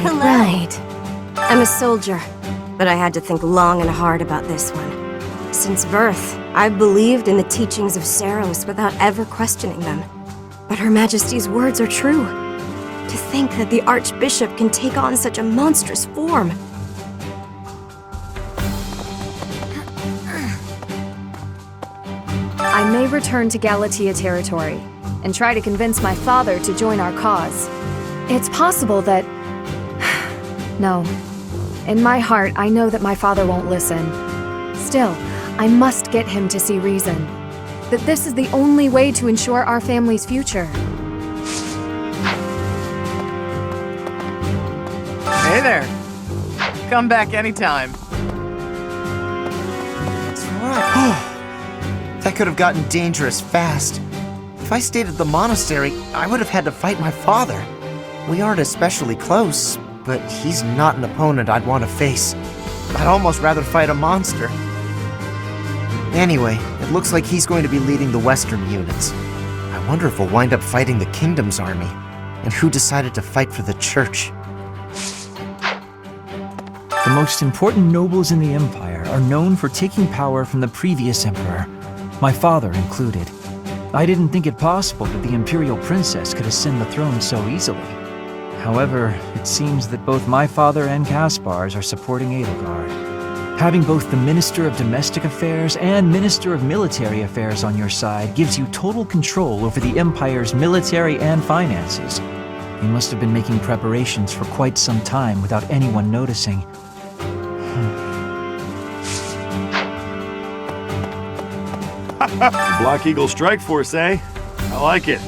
Hello. Right. I'm a soldier, but I had to think long and hard about this one. Since birth, I've believed in the teachings of Saros without ever questioning them. But Her Majesty's words are true. To think that the Archbishop can take on such a monstrous form. I may return to Galatea territory and try to convince my father to join our cause. It's possible that... No. In my heart, I know that my father won't listen. Still, I must get him to see reason. That this is the only way to ensure our family's future. Hey there. Come back anytime. That's right. That could have gotten dangerous fast. If I stayed at the monastery, I would have had to fight my father. We aren't especially close, but he's not an opponent I'd want to face. I'd almost rather fight a monster. Anyway, it looks like he's going to be leading the western units. I wonder if we'll wind up fighting the Kingdom's army, and who decided to fight for the Church. The most important nobles in the Empire are known for taking power from the previous emperor, my father included. I didn't think it possible that the Imperial Princess could ascend the throne so easily. However, it seems that both my father and Caspar's are supporting Edelgard. Having both the Minister of Domestic Affairs and Minister of Military Affairs on your side gives you total control over the Empire's military and finances. You must have been making preparations for quite some time without anyone noticing. Black Eagle Strike Force, eh? I like it.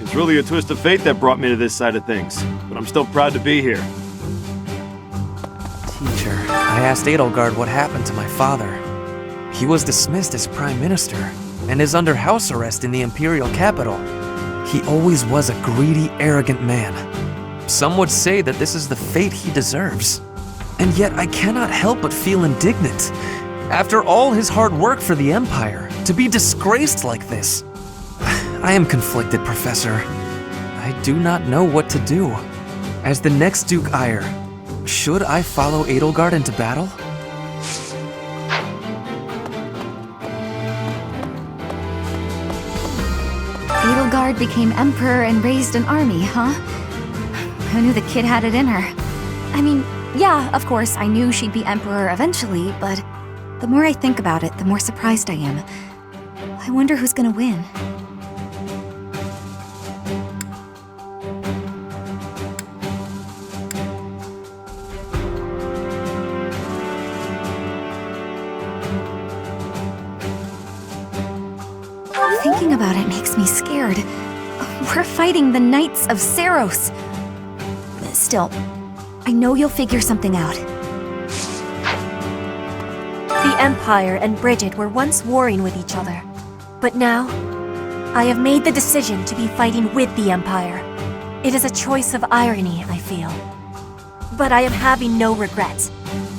It's really a twist of fate that brought me to this side of things, but I'm still proud to be here. Teacher, I asked Edelgard what happened to my father. He was dismissed as Prime Minister, and is under house arrest in the Imperial capital. He always was a greedy, arrogant man. Some would say that this is the fate he deserves. And yet I cannot help but feel indignant. After all his hard work for the Empire, to be disgraced like this. I am conflicted, Professor. I do not know what to do. As the next Duke Eyre, should I follow Edelgard into battle? Edelgard became emperor and raised an army, huh? Who knew the kid had it in her? I mean, yeah, of course, I knew she'd be emperor eventually, but the more I think about it, the more surprised I am. I wonder who's gonna win. Thinking about it makes me scared. We're fighting the Knights of Saros. Still, I know you'll figure something out. The Empire and Bridget were once warring with each other. But now, I have made the decision to be fighting with the Empire. It is a choice of irony, I feel. But I am having no regrets.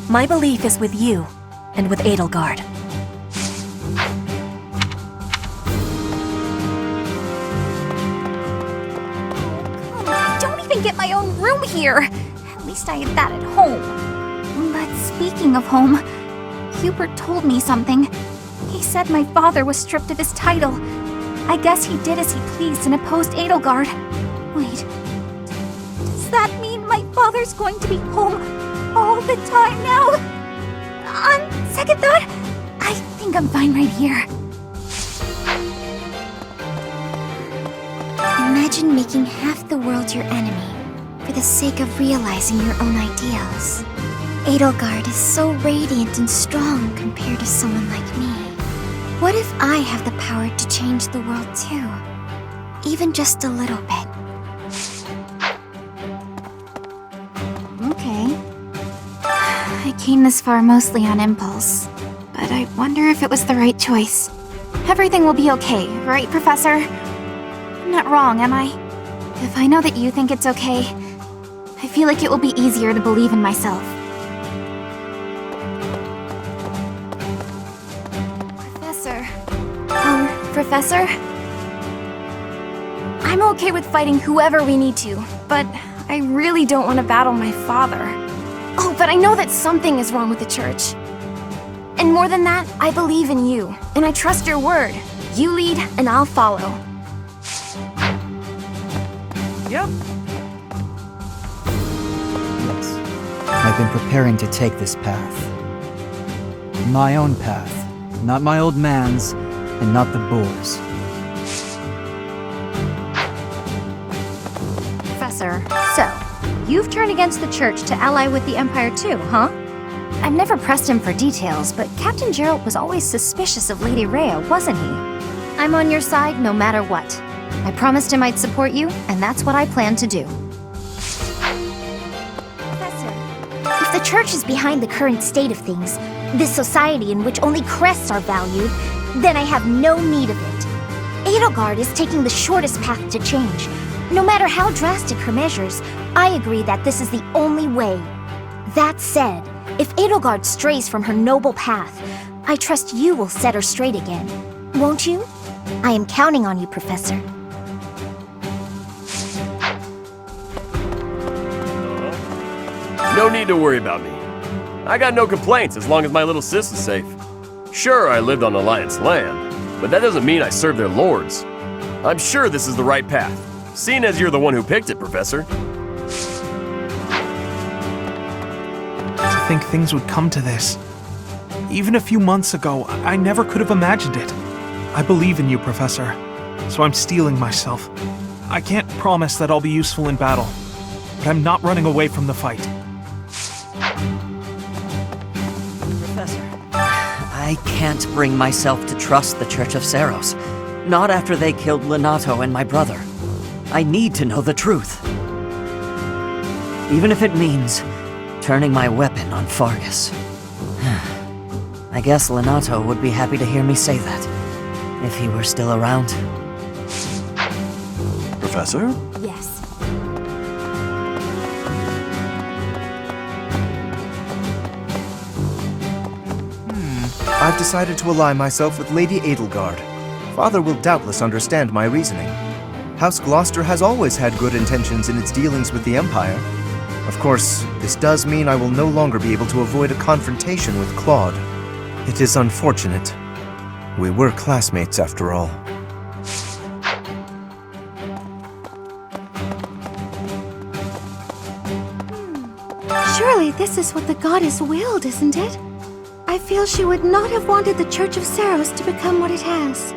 My belief is with you, and with Edelgard. I don't even get my own room here! At least I had that at home. But speaking of home, Hubert told me something. He said my father was stripped of his title. I guess he did as he pleased and opposed Edelgard. Wait, does that mean my father's going to be home all the time now? On second thought, I think I'm fine right here. Imagine making half the world your enemy for the sake of realizing your own ideals. Edelgard is so radiant and strong compared to someone like me. What if I have the power to change the world too? Even just a little bit. Okay. I came this far mostly on impulse, but I wonder if it was the right choice. Everything will be okay, right, Professor? I'm not wrong, am I? If I know that you think it's okay, I feel like it will be easier to believe in myself. Professor? I'm okay with fighting whoever we need to, but I really don't want to battle my father. Oh, but I know that something is wrong with the church. And more than that, I believe in you, and I trust your word. You lead, and I'll follow. Yep. Yes. I've been preparing to take this path. My own path. Not my old man's, and not the boar's. Professor, so, you've turned against the church to ally with the Empire too, huh? I've never pressed him for details, but Captain Gerald was always suspicious of Lady Rhea, wasn't he? I'm on your side no matter what. I promised him I'd support you, and that's what I plan to do. Professor, if the church is behind the current state of things, this society in which only crests are valued, then I have no need of it. Edelgard is taking the shortest path to change. No matter how drastic her measures, I agree that this is the only way. That said, if Edelgard strays from her noble path, I trust you will set her straight again. Won't you? I am counting on you, Professor. No need to worry about me. I got no complaints as long as my little sis is safe. Sure, I lived on Alliance land, but that doesn't mean I serve their lords. I'm sure this is the right path, seeing as you're the one who picked it, Professor. To think things would come to this. Even a few months ago, I never could have imagined it. I believe in you, Professor, so I'm steeling myself. I can't promise that I'll be useful in battle, but I'm not running away from the fight. Professor, I can't bring myself to trust the Church of Seros. Not after they killed Lenato and my brother. I need to know the truth. Even if it means turning my weapon on Fargus. I guess Lenato would be happy to hear me say that, if he were still around. Professor? Yes. I've decided to ally myself with Lady Edelgard. Father will doubtless understand my reasoning. House Gloucester has always had good intentions in its dealings with the Empire. Of course, this does mean I will no longer be able to avoid a confrontation with Claude. It is unfortunate. We were classmates after all. Surely this is what the goddess willed, isn't it? I feel she would not have wanted the Church of Seros to become what it has.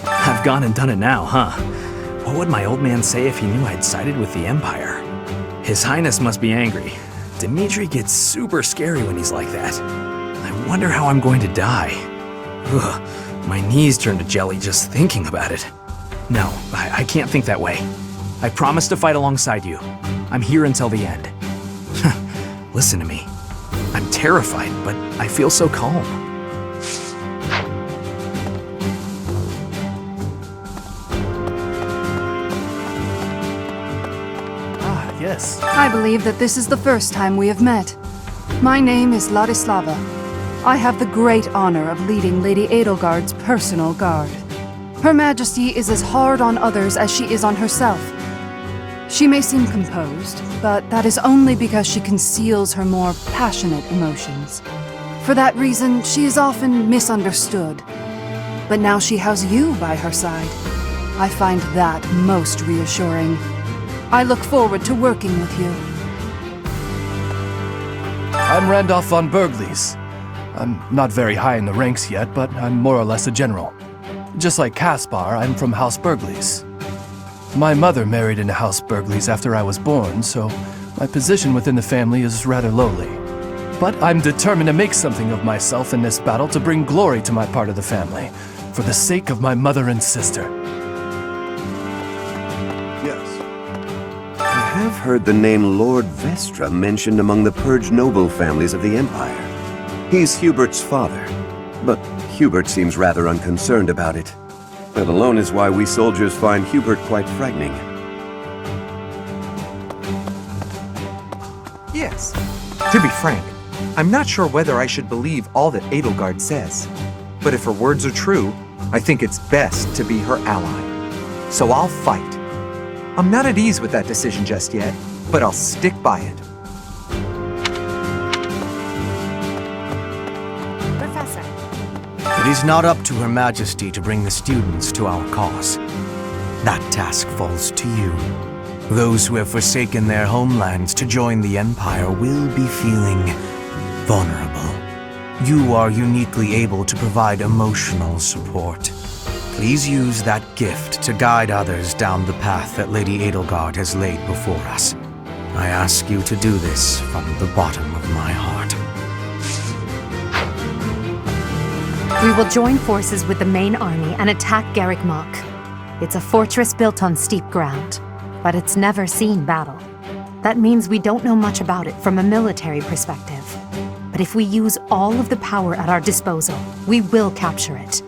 I've gone and done it now, huh? What would my old man say if he knew I'd sided with the Empire? His Highness must be angry. Dimitri gets super scary when he's like that. I wonder how I'm going to die. Ugh, my knees turn to jelly just thinking about it. No, I can't think that way. I promise to fight alongside you. I'm here until the end. Listen to me. I'm terrified, but I feel so calm. Yes. I believe that this is the first time we have met. My name is Ladislava. I have the great honor of leading Lady Edelgard's personal guard. Her Majesty is as hard on others as she is on herself. She may seem composed, but that is only because she conceals her more passionate emotions. For that reason, she is often misunderstood. But now she has you by her side. I find that most reassuring. I look forward to working with you. I'm Randolph von Berglis. I'm not very high in the ranks yet, but I'm more or less a general. Just like Caspar, I'm from House Berglis. My mother married into House Berglis after I was born, so my position within the family is rather lowly. But I'm determined to make something of myself in this battle to bring glory to my part of the family, for the sake of my mother and sister. I have heard the name Lord Vestra mentioned among the purged noble families of the Empire. He's Hubert's father, but Hubert seems rather unconcerned about it. That alone is why we soldiers find Hubert quite frightening. Yes. To be frank, I'm not sure whether I should believe all that Edelgard says, but if her words are true, I think it's best to be her ally. So I'll fight. I'm not at ease with that decision just yet, but I'll stick by it. Professor. It is not up to Her Majesty to bring the students to our cause. That task falls to you. Those who have forsaken their homelands to join the Empire will be feeling vulnerable. You are uniquely able to provide emotional support. Please use that gift to guide others down the path that Lady Edelgard has laid before us. I ask you to do this from the bottom of my heart. We will join forces with the main army and attack Garrick Mach. It's a fortress built on steep ground, but it's never seen battle. That means we don't know much about it from a military perspective. But if we use all of the power at our disposal, we will capture it.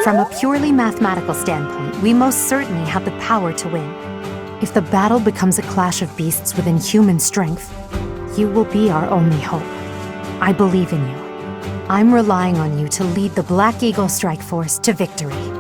From a purely mathematical standpoint, we most certainly have the power to win. If the battle becomes a clash of beasts within human strength, you will be our only hope. I believe in you. I'm relying on you to lead the Black Eagle Strike Force to victory.